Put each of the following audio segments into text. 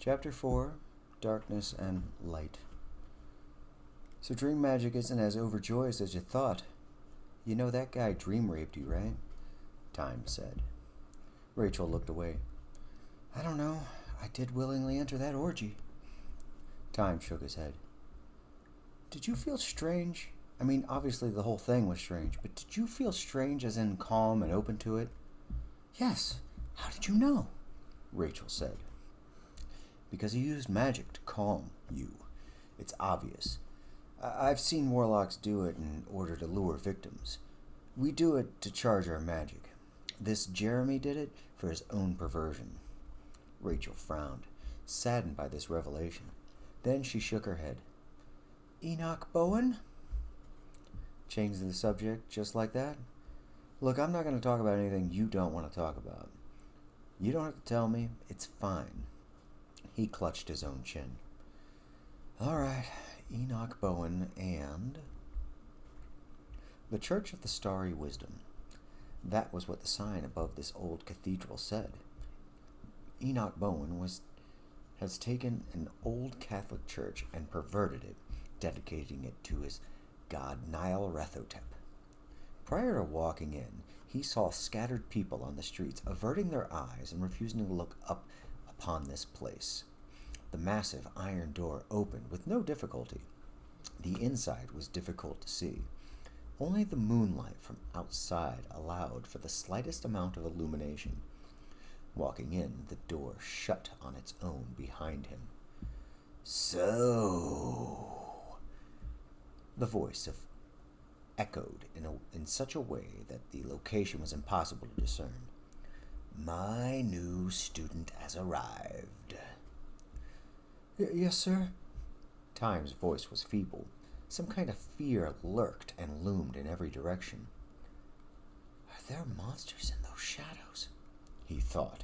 Chapter 4, Darkness and Light. So dream magic isn't as overjoyous as you thought. You know that guy dream raped you, right? Thyme said. Rachael looked away. I don't know. I did willingly enter that orgy. Thyme shook his head. Did you feel strange? I mean, obviously the whole thing was strange, but did you feel strange as in calm and open to it? Yes. How did you know? Rachael said. Because he used magic to calm you. It's obvious. I've seen warlocks do it in order to lure victims. We do it to charge our magic. This Jeremy did it for his own perversion. Rachael frowned, saddened by this revelation. Then she shook her head. Enoch Bowen? Changed the subject just like that? Look, I'm not going to talk about anything you don't want to talk about. You don't have to tell me. It's fine. He clutched his own chin. All right, Enoch Bowen and... The Church of the Starry Wisdom. That was what the sign above this old cathedral said. Enoch Bowen has taken an old Catholic church and perverted it, dedicating it to his god Nyarathotep. Prior to walking in, he saw scattered people on the streets, averting their eyes and refusing to look up upon this place. The massive iron door opened with no difficulty. The inside was difficult to see. Only the moonlight from outside allowed for the slightest amount of illumination. Walking in, the door shut on its own behind him. So... The voice echoed in such a way that the location was impossible to discern. My new student has arrived. Yes, sir. Thyme's voice was feeble. Some kind of fear lurked and loomed in every direction. Are there monsters in those shadows? He thought.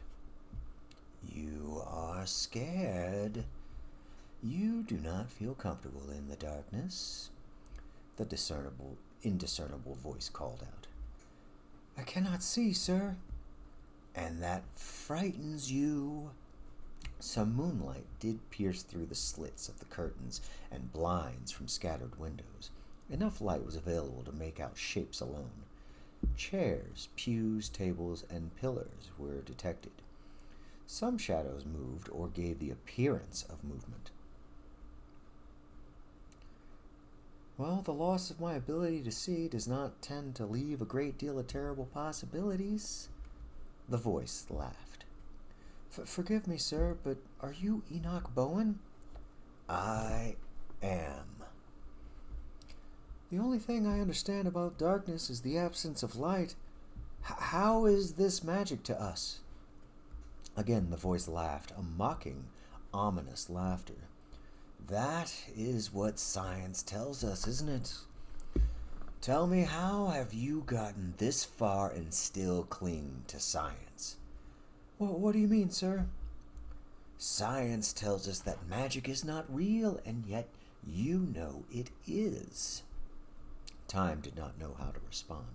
You are scared. You do not feel comfortable in the darkness. The indiscernible voice called out. I cannot see, sir. And that frightens you. Some moonlight did pierce through the slits of the curtains and blinds from scattered windows. Enough light was available to make out shapes alone. Chairs, pews, tables, and pillars were detected. Some shadows moved or gave the appearance of movement. Well, the loss of my ability to see does not tend to leave a great deal of terrible possibilities. The voice laughed. Forgive me, sir, but are you Enoch Bowen? I am. The only thing I understand about darkness is the absence of light. How is this magic to us? Again the voice laughed, a mocking, ominous laughter. That is what science tells us, isn't it? Tell me, how have you gotten this far and still cling to science? Well, what do you mean, sir? Science tells us that magic is not real, and yet you know it is. Thyme did not know how to respond.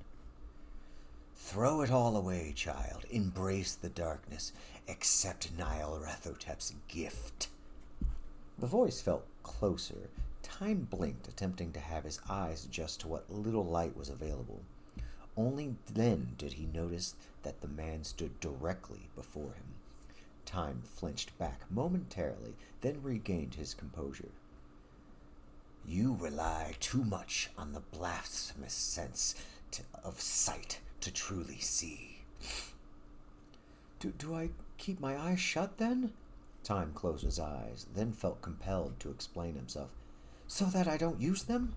Throw it all away, child. Embrace the darkness. Accept Nyarathotep's gift. The voice felt closer. Thyme blinked, attempting to have his eyes adjust to what little light was available. Only then did he notice that the man stood directly before him. Thyme flinched back momentarily, then regained his composure. You rely too much on the blasphemous sense of sight to truly see. Do I keep my eyes shut, then? Thyme closed his eyes, then felt compelled to explain himself. So that I don't use them?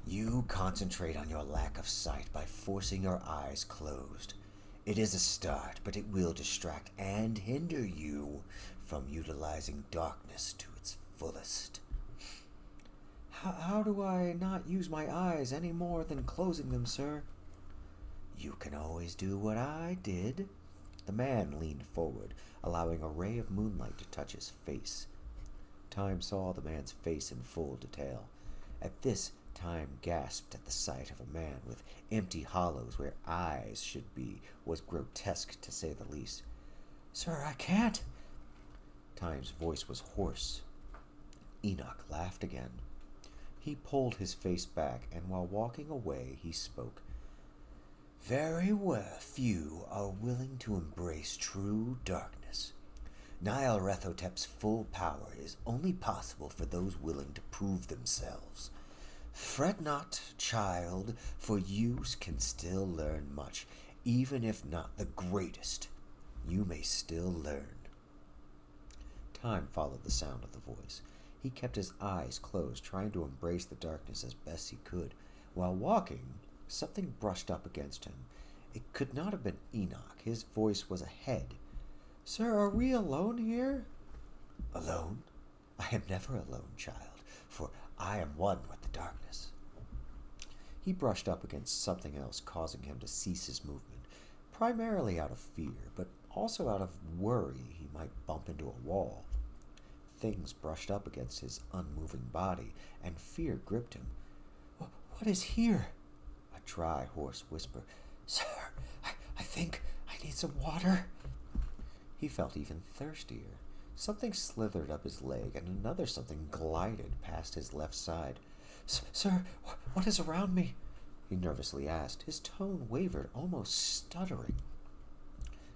You concentrate on your lack of sight by forcing your eyes closed. It is a start, but it will distract and hinder you from utilizing darkness to its fullest. How do I not use my eyes any more than closing them, sir? You can always do what I did. The man leaned forward, allowing a ray of moonlight to touch his face. Thyme saw the man's face in full detail. At this, Thyme gasped at the sight of a man with empty hollows where eyes should be was grotesque, to say the least. Sir, I can't. Thyme's voice was hoarse. Enoch laughed again. He pulled his face back, and while walking away, he spoke. Very few are willing to embrace true darkness. Nyarathotep's full power is only possible for those willing to prove themselves. Fret not, child, for you can still learn much, even if not the greatest. You may still learn. Thyme followed the sound of the voice. He kept his eyes closed, trying to embrace the darkness as best he could. While walking, something brushed up against him. It could not have been Enoch. His voice was ahead. Sir, are we alone here? Alone? I am never alone, child, for I am one with the darkness. He brushed up against something else, causing him to cease his movement, primarily out of fear, but also out of worry he might bump into a wall. Things brushed up against his unmoving body, and fear gripped him. What is here? A dry, hoarse whisper. Sir, I think I need some water. He felt even thirstier. Something slithered up his leg, and another something glided past his left side. Sir, what is around me? He nervously asked. His tone wavered, almost stuttering.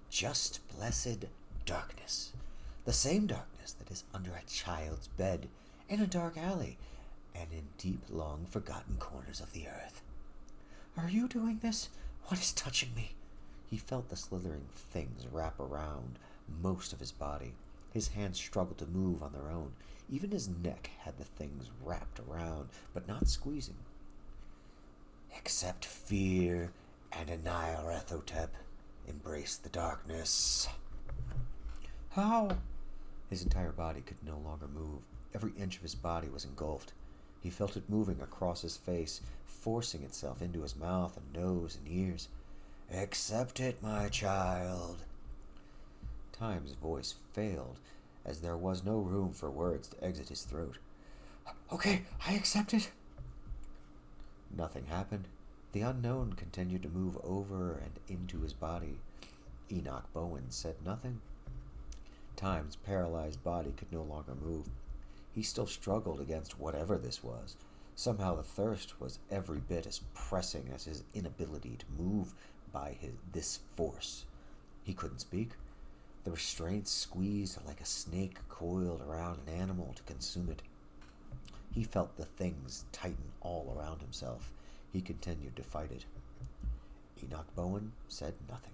Just blessed darkness. The same darkness that is under a child's bed, in a dark alley, and in deep, long-forgotten corners of the earth. Are you doing this? What is touching me? He felt the slithering things wrap around most of his body. His hands struggled to move on their own. Even his neck had the things wrapped around, but not squeezing. Accept fear and a Nyarathotep. Embrace the darkness. How? His entire body could no longer move. Every inch of his body was engulfed. He felt it moving across his face, forcing itself into his mouth and nose and ears. Accept it, my child. Thyme's voice failed, as there was no room for words to exit his throat. Okay, I accept it. Nothing happened. The unknown continued to move over and into his body. Enoch Bowen said nothing. Thyme's paralyzed body could no longer move. He still struggled against whatever this was. Somehow the thirst was every bit as pressing as his inability to move by this force. He couldn't speak. The restraints squeezed like a snake coiled around an animal to consume it. He felt the things tighten all around himself. He continued to fight it. Enoch Bowen said nothing.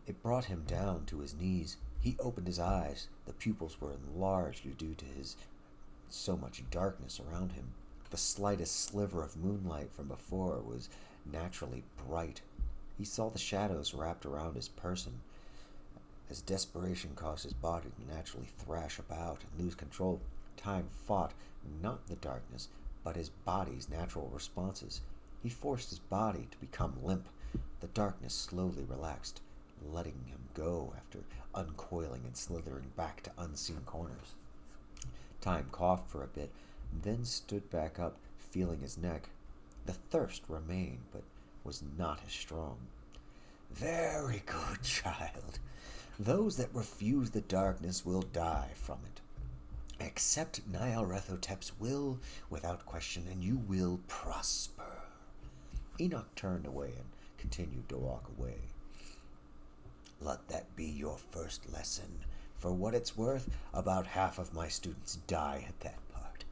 It brought him down to his knees. He opened his eyes. The pupils were enlarged due to his so much darkness around him. The slightest sliver of moonlight from before was naturally bright. He saw the shadows wrapped around his person. As desperation caused his body to naturally thrash about and lose control, Thyme fought not the darkness, but his body's natural responses. He forced his body to become limp. The darkness slowly relaxed, letting him go after uncoiling and slithering back to unseen corners. Thyme coughed for a bit, then stood back up, feeling his neck. The thirst remained, but was not as strong. Very good, child. Those that refuse the darkness will die from it. Accept Nyarathotep's will without question, and you will prosper. Enoch turned away and continued to walk away. Let that be your first lesson. For what it's worth, about half of my students die at that part.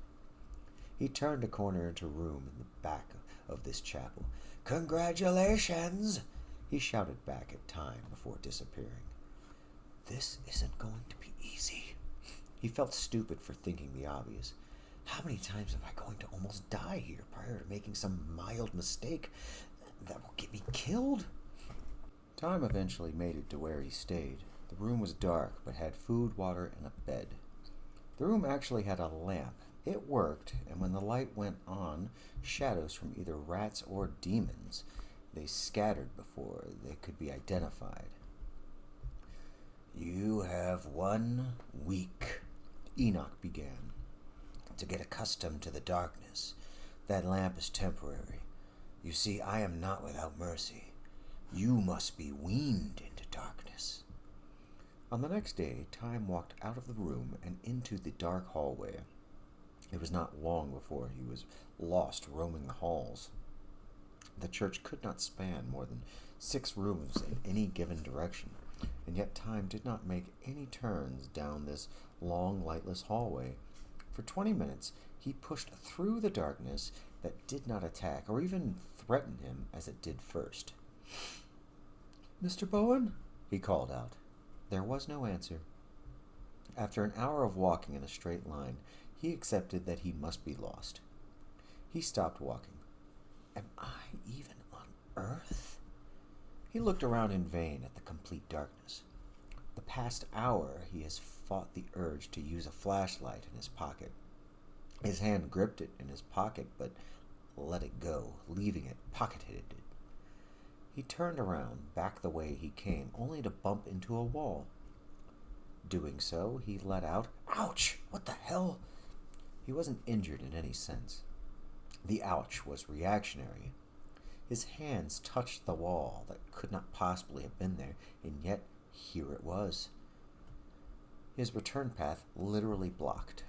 He turned a corner into a room in the back of this chapel. Congratulations! He shouted back at Thyme before disappearing. This isn't going to be easy. He felt stupid for thinking the obvious. How many times am I going to almost die here prior to making some mild mistake that will get me killed? Thyme eventually made it to where he stayed. The room was dark, but had food, water, and a bed. The room actually had a lamp. It worked, and when the light went on, shadows from either rats or demons, they scattered before they could be identified. You have 1 week, Enoch began, to get accustomed to the darkness. That lamp is temporary. You see, I am not without mercy. You must be weaned into darkness. On the next day, Thyme walked out of the room and into the dark hallway. It was not long before he was lost roaming the halls. The church could not span more than 6 rooms in any given direction, and yet Thyme did not make any turns down this long, lightless hallway. For 20 minutes, he pushed through the darkness that did not attack or even threaten him as it did first. "Mr. Bowen?" he called out. There was no answer. After an hour of walking in a straight line, he accepted that he must be lost. He stopped walking. Am I even on Earth? He looked around in vain at the complete darkness. The past hour he has fought the urge to use a flashlight in his pocket. His hand gripped it in his pocket, but let it go, leaving it pocketed. He turned around, back the way he came, only to bump into a wall. Doing so, he let out, "Ouch! What the hell?" He wasn't injured in any sense. The ouch was reactionary. His hands touched the wall that could not possibly have been there, and yet here it was. His return path literally blocked.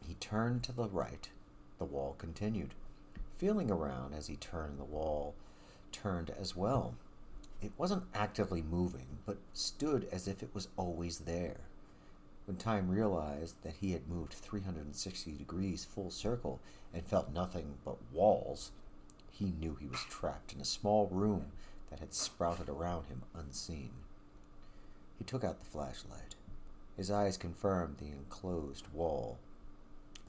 He turned to the right. The wall continued. Feeling around as he turned, the wall turned as well. It wasn't actively moving, but stood as if it was always there. When Thyme realized that he had moved 360 degrees full circle and felt nothing but walls, he knew he was trapped in a small room that had sprouted around him unseen. He took out the flashlight. His eyes confirmed the enclosed wall.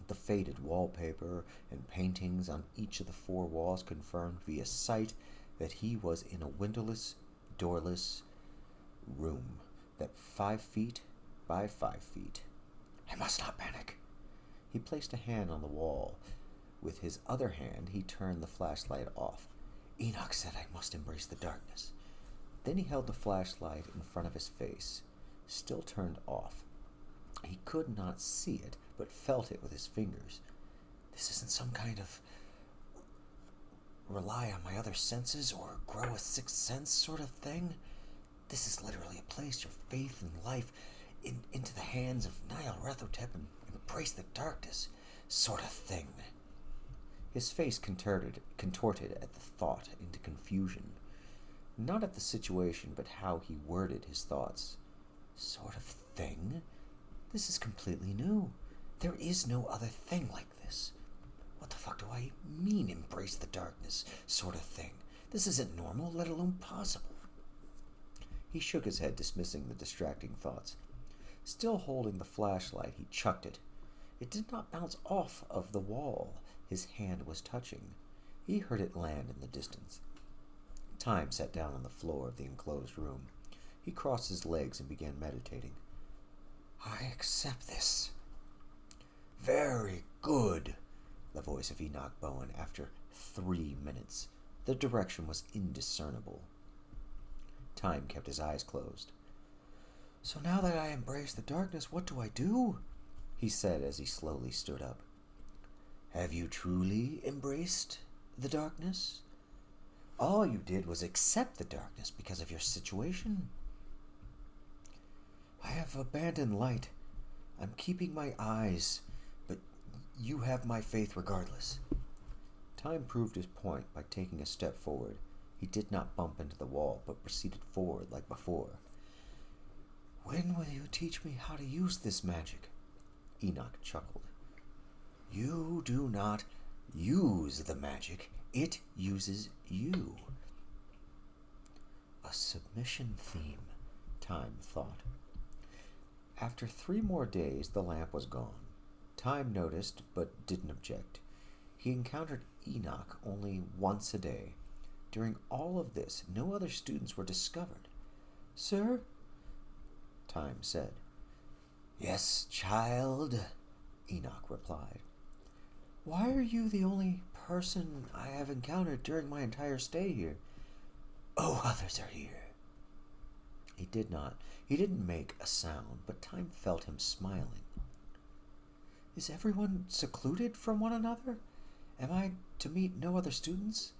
The faded wallpaper and paintings on each of the 4 walls confirmed via sight that he was in a windowless, doorless room that 5 feet by 5 feet. I must not panic. He placed a hand on the wall. With his other hand, he turned the flashlight off. Enoch said I must embrace the darkness. Then he held the flashlight in front of his face, still turned off. He could not see it, but felt it with his fingers. This isn't some kind of rely on my other senses or grow a 6th sense sort of thing. This is literally a place your faith and life into the hands of Nyarathotep and embrace the darkness sort of thing. His face contorted at the thought into confusion. Not at the situation, but how he worded his thoughts. Sort of thing? This is completely new. There is no other thing like this. What the fuck do I mean, embrace the darkness sort of thing? This isn't normal, let alone possible. He shook his head, dismissing the distracting thoughts. Still holding the flashlight, he chucked it. It did not bounce off of the wall his hand was touching. He heard it land in the distance. Thyme sat down on the floor of the enclosed room. He crossed his legs and began meditating. I accept this. Very good, the voice of Enoch Bowen after 3 minutes. The direction was indiscernible. Thyme kept his eyes closed. So now that I embrace the darkness, what do I do? He said as he slowly stood up. Have you truly embraced the darkness? All you did was accept the darkness because of your situation. I have abandoned light. I'm keeping my eyes, but you have my faith regardless. Thyme proved his point by taking a step forward. He did not bump into the wall, but proceeded forward like before. When will you teach me how to use this magic? Enoch chuckled. You do not use the magic. It uses you. A submission theme, Thyme thought. After 3 more days, the lamp was gone. Thyme noticed, but didn't object. He encountered Enoch only once a day. During all of this, no other students were discovered. Sir? Thyme said. Yes, child, Enoch replied. Why are you the only person I have encountered during my entire stay here? Oh, others are here. He didn't make a sound, but Thyme felt him smiling. Is everyone secluded from one another? Am I to meet no other students?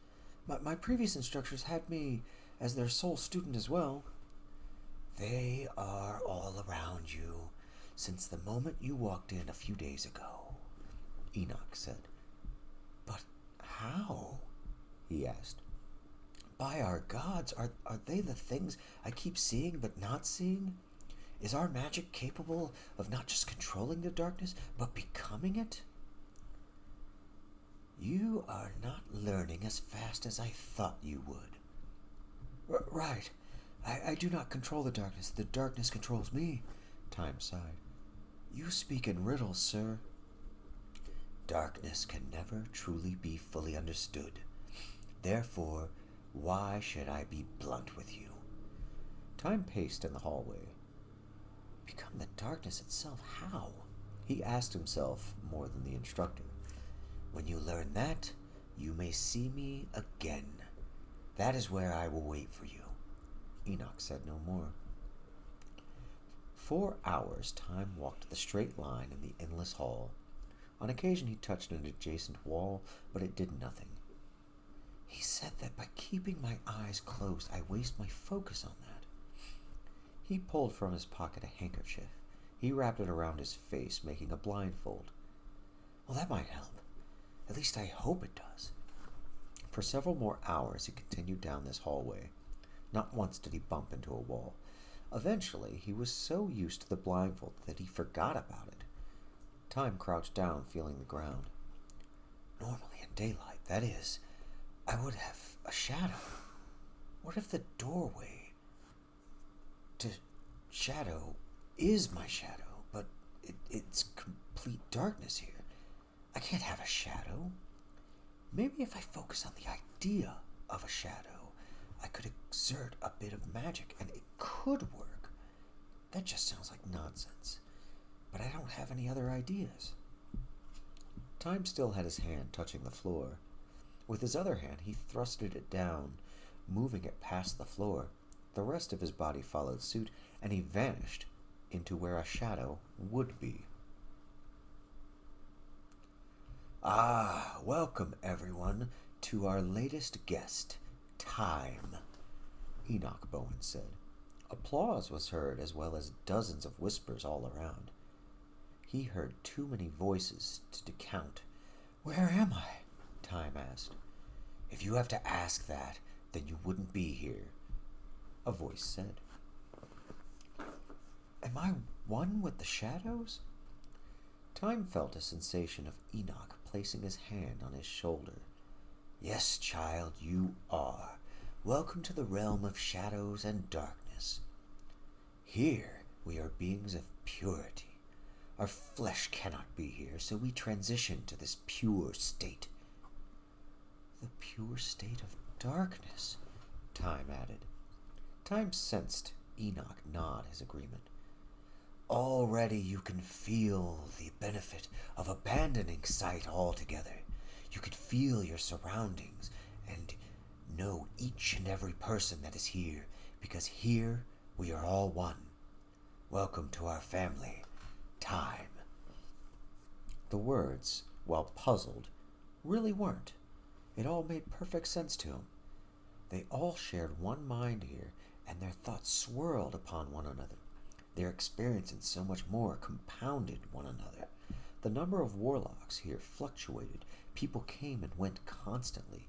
My previous instructors had me as their sole student as well. They are all around you since the moment you walked in a few days ago, Enoch said. But how? He asked. By our gods, are they the things I keep seeing but not seeing? Is our magic capable of not just controlling the darkness, but becoming it? You are not learning as fast as I thought you would. Right. I do not control the darkness controls me, Thyme sighed. You speak in riddles, sir. Darkness can never truly be fully understood. Therefore, why should I be blunt with you? Thyme paced in the hallway. Become the darkness itself, how? He asked himself more than the instructor. When you learn that, you may see me again. That is where I will wait for you. Enoch said no more. 4 hours Thyme walked the straight line in the endless hall. On occasion he touched an adjacent wall, but it did nothing. He said that by keeping my eyes closed, I waste my focus on that. He pulled from his pocket a handkerchief. He wrapped it around his face, making a blindfold. Well, that might help. At least I hope it does. For several more hours he continued down this hallway. Not once did he bump into a wall. Eventually, he was so used to the blindfold that he forgot about it. Thyme crouched down, feeling the ground. Normally in daylight, that is, I would have a shadow. What if the doorway to shadow is my shadow, but it's complete darkness here? I can't have a shadow. Maybe if I focus on the idea of a shadow, I could exert a bit of magic, and it could work. That just sounds like nonsense. But I don't have any other ideas. Thyme still had his hand touching the floor. With his other hand, he thrusted it down, moving it past the floor. The rest of his body followed suit, and he vanished into where a shadow would be. Ah, welcome everyone to our latest guest, Thyme, Enoch Bowen said. Applause was heard, as well as dozens of whispers all around. He heard too many voices to count. Where am I? Thyme asked. If you have to ask that, then you wouldn't be here, a voice said. Am I one with the shadows? Thyme felt a sensation of Enoch placing his hand on his shoulder. Yes, child, you are. Welcome to the realm of shadows and darkness. Here we are beings of purity. Our flesh cannot be here, so we transition to this pure state. The pure state of darkness, Thyme added. Thyme sensed Enoch nod his agreement. Already you can feel the benefit of abandoning sight altogether. You can feel your surroundings and know each and every person that is here, because here we are all one. Welcome to our family, Thyme. The words, while puzzled, really weren't. It all made perfect sense to him. They all shared one mind here, and their thoughts swirled upon one another. Their experience and so much more compounded one another. The number of warlocks here fluctuated. People came and went constantly.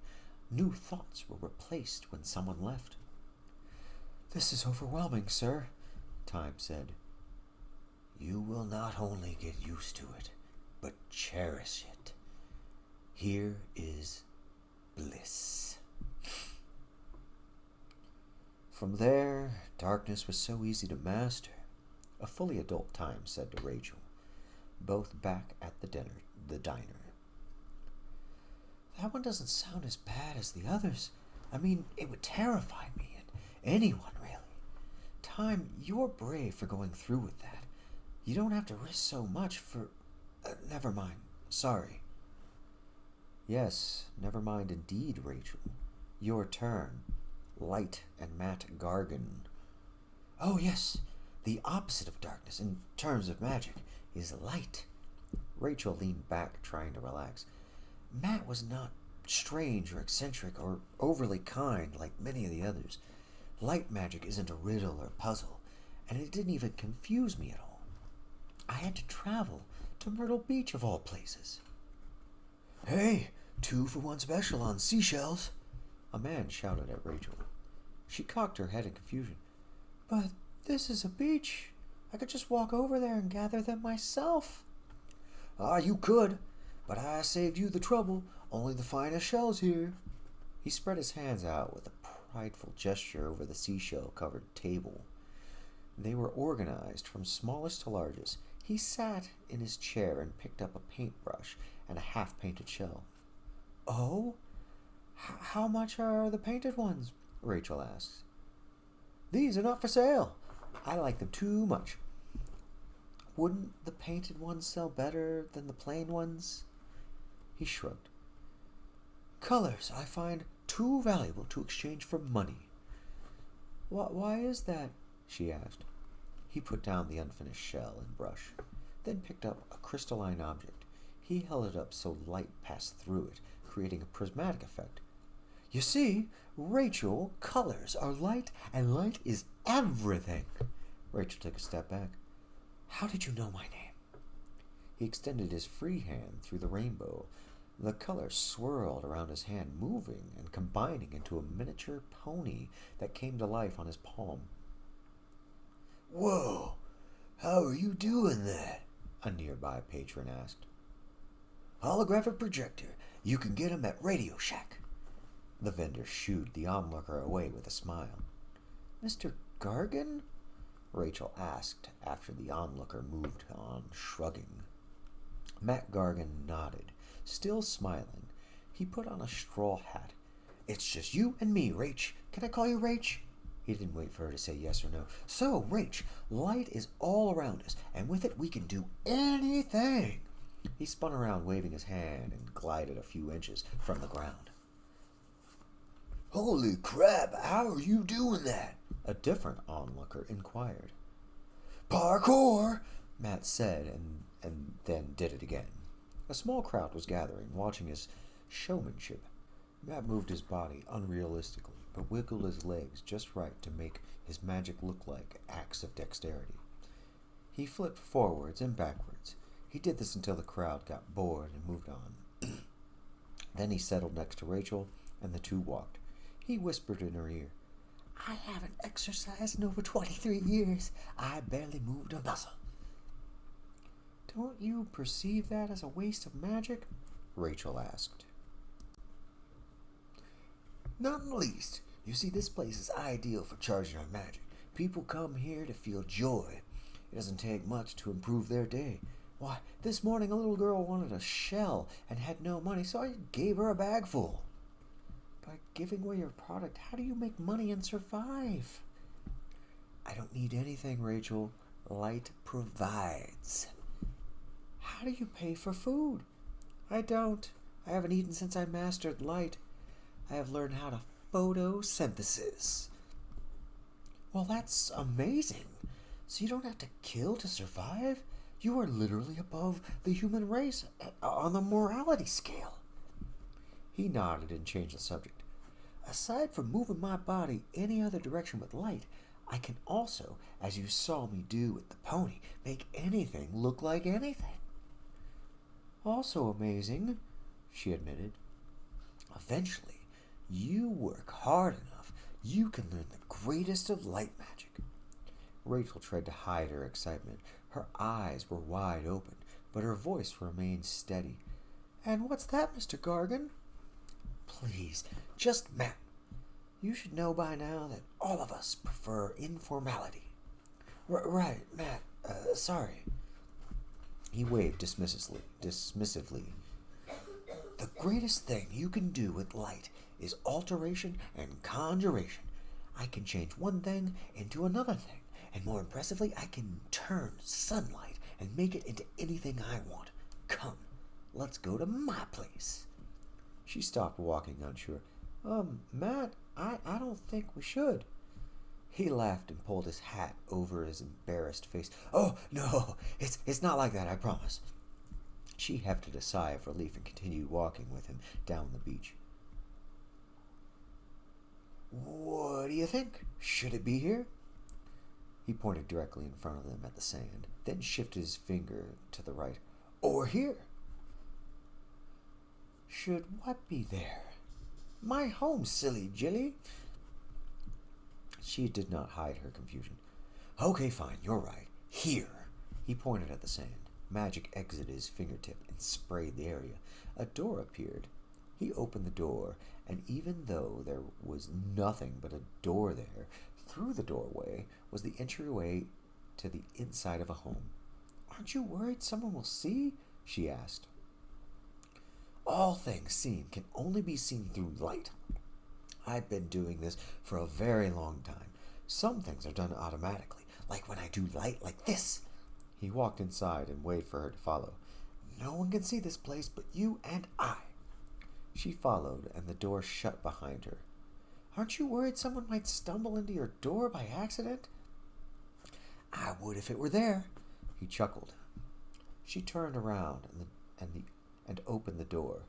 New thoughts were replaced when someone left. This is overwhelming, sir, Thyme said. You will not only get used to it, but cherish it. Here is bliss. From there, darkness was so easy to master, a fully adult Thyme said to Rachael, both back at the diner. That one doesn't sound as bad as the others. I mean, it would terrify me, and anyone, really. Thyme, you're brave for going through with that. You don't have to risk so much for... never mind. Sorry. Yes, never mind indeed, Rachael. Your turn. Light and Matt Gargan. Oh, yes. The opposite of darkness, in terms of magic, is light. Rachael leaned back, trying to relax. Matt was not strange or eccentric or overly kind like many of the others. Light magic isn't a riddle or puzzle. and it didn't even confuse me at all. I had to travel to Myrtle Beach, of all places. "Hey, 2-for-1 special on seashells," a man shouted at Rachael. She cocked her head in confusion. "But this is a beach. I could just walk over there and gather them myself." "Ah, you could, but I saved you the trouble. Only the finest shells here." He spread his hands out with a prideful gesture over the seashell-covered table. They were organized from smallest to largest. He sat in his chair and picked up a paintbrush and a half-painted shell. "Oh? How much are the painted ones?" Rachael asked. "These are not for sale. I like them too much." "Wouldn't the painted ones sell better than the plain ones?" He shrugged. "Colors I find too valuable to exchange for money." Why is that?" she asked. He put down the unfinished shell and brush, then picked up a crystalline object. He held it up so light passed through it, creating a prismatic effect. "You see, Rachael, colors are light, and light is everything." Rachael took a step back. "How did you know my name?" He extended his free hand through the rainbow. The color swirled around his hand, moving and combining into a miniature pony that came to life on his palm. "Whoa! How are you doing that?" a nearby patron asked. "Holographic projector. You can get 'em at Radio Shack." The vendor shooed the onlooker away with a smile. "Mr. Gargan?" Rachael asked after the onlooker moved on, shrugging. Matt Gargan nodded, still smiling. He put on a straw hat. "It's just you and me, Rach. Can I call you Rach?" He didn't wait for her to say yes or no. "So, Rach, light is all around us, and with it we can do anything." He spun around, waving his hand, and glided a few inches from the ground. "Holy crap, how are you doing that?" a different onlooker inquired. "Parkour," Matt said, and then did it again. A small crowd was gathering, watching his showmanship. Matt moved his body unrealistically, but wiggled his legs just right to make his magic look like acts of dexterity. He flipped forwards and backwards. He did this until the crowd got bored and moved on. Then he settled next to Rachael, and the two walked. He whispered in her ear, "I haven't exercised in over 23 years. I barely moved a muscle." "Don't you perceive that as a waste of magic?" Rachael asked. "Not in the least. You see, this place is ideal for charging on magic. People come here to feel joy. It doesn't take much to improve their day. Why, this morning a little girl wanted a shell and had no money, so I gave her a bag full." "By giving away your product, how do you make money and survive?" "I don't need anything, Rachael. Light provides." "How do you pay for food?" "I don't. I haven't eaten since I mastered light. I have learned how to photosynthesis." "Well, that's amazing. So you don't have to kill to survive? You are literally above the human race on the morality scale." He nodded and changed the subject. "Aside from moving my body any other direction with light, I can also, as you saw me do with the pony, make anything look like anything." "Also amazing," she admitted. "Eventually, you work hard enough, you can learn the greatest of light magic." Rachael tried to hide her excitement. Her eyes were wide open, but her voice remained steady. "And what's that, Mr. Gargan?" "Please, just Matt. You should know by now that all of us prefer informality." Right, Matt. Sorry." He waved dismissively. "The greatest thing you can do with light is alteration and conjuration. I can change one thing into another thing, and more impressively, I can turn sunlight and make it into anything I want. Come, let's go to my place." She stopped walking, unsure. Matt, I don't think we should." He laughed and pulled his hat over his embarrassed face. "Oh, no, it's not like that, I promise." She hefted a sigh of relief and continued walking with him down the beach. "What do you think? Should it be here?" He pointed directly in front of them at the sand, then shifted his finger to the right. Or here. Should what be there? My home, silly Jilly. She did not hide her confusion. Okay, fine, you're right. Here. He pointed at the sand. Magic exited his fingertip and sprayed the area. A door appeared. He opened the door, and even though there was nothing but a door there, through the doorway was the entryway to the inside of a home. Aren't you worried someone will see? She asked. All things seen can only be seen through light. I've been doing this for a very long time. Some things are done automatically, like when I do light like this. He walked inside and waited for her to follow. No one can see this place but you and I. She followed, and the door shut behind her. Aren't you worried someone might stumble into your door by accident? I would if it were there. He chuckled. She turned around and opened the door.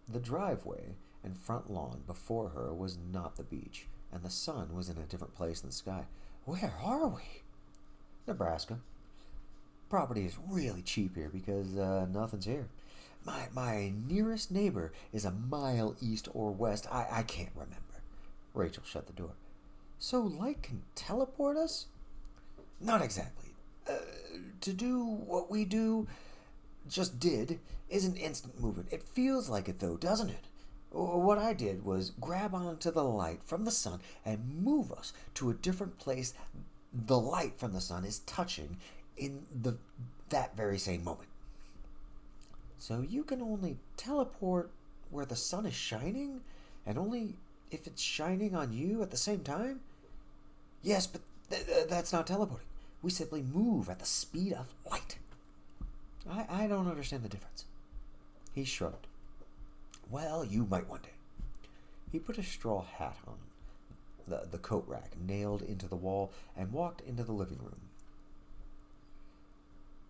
The driveway and front lawn before her was not the beach, and the sun was in a different place in the sky. Where are we? Nebraska. Property is really cheap here because nothing's here. My nearest neighbor is a mile east or west. I can't remember. Rachael shut the door. So light can teleport us? Not exactly. To do what we just did, isn't instant movement. It feels like it, though, doesn't it? What I did was grab onto the light from the sun and move us to a different place the light from the sun is touching in that very same moment. So you can only teleport where the sun is shining, and only if it's shining on you at the same time? Yes, but that's not teleporting. We simply move at the speed of light. I don't understand the difference. He shrugged. Well, you might one day. He put a straw hat on, the coat rack nailed into the wall, and walked into the living room.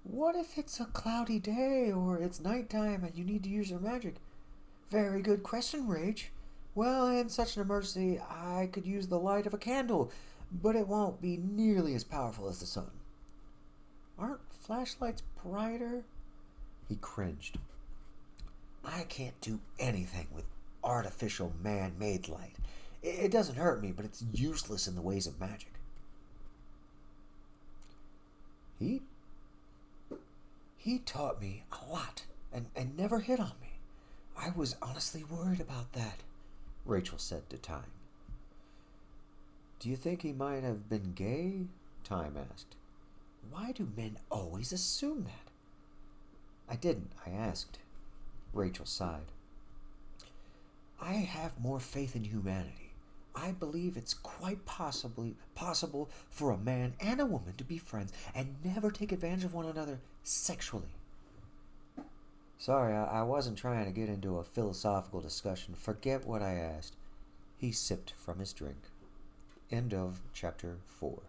What if it's a cloudy day, or it's nighttime and you need to use your magic? Very good question, Rach. Well, in such an emergency, I could use the light of a candle, but it won't be nearly as powerful as the sun. Aren't flashlights brighter? He cringed. I can't do anything with artificial man-made light. It doesn't hurt me, but it's useless in the ways of magic. He taught me a lot and never hit on me. I was honestly worried about that, Rachael said to Thyme. Do you think he might have been gay? Thyme asked. Why do men always assume that? I didn't, I asked. Rachael sighed. I have more faith in humanity. I believe it's quite possible for a man and a woman to be friends and never take advantage of one another sexually. Sorry, I wasn't trying to get into a philosophical discussion. Forget what I asked. He sipped from his drink. End of chapter 4.